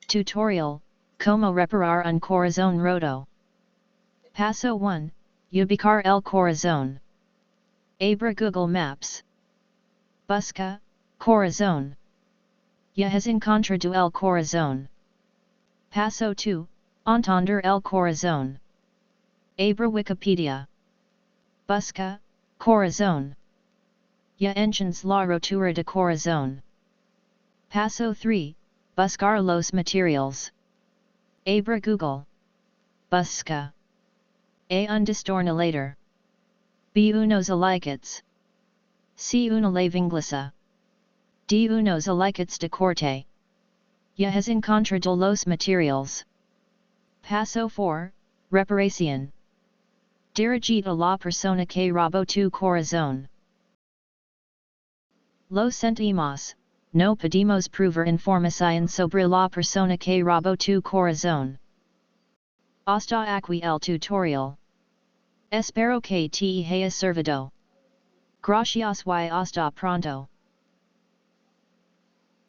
Tutorial, cómo reparar un corazón roto. Paso 1, ubicar el corazón. Abra Google Maps. Busca, corazón. Ya has encontrado el corazón. Paso 2, entender el corazón. Abra Wikipedia. Busca, corazón. Ya entiendes la rotura de corazón. Paso 3, buscar los materiales. Abra Google. Busca. Un destornillador. B unos alicates. C una llave inglesa. D unos alicates de corte. Ya has encontrado los materiales. Paso 4, reparación. Dirigida a la persona que robó tu corazón. Lo sentimos, no podemos prover información sobre la persona que robó tu corazón. Hasta aquí el tutorial. Espero que te haya servido. Gracias y hasta pronto.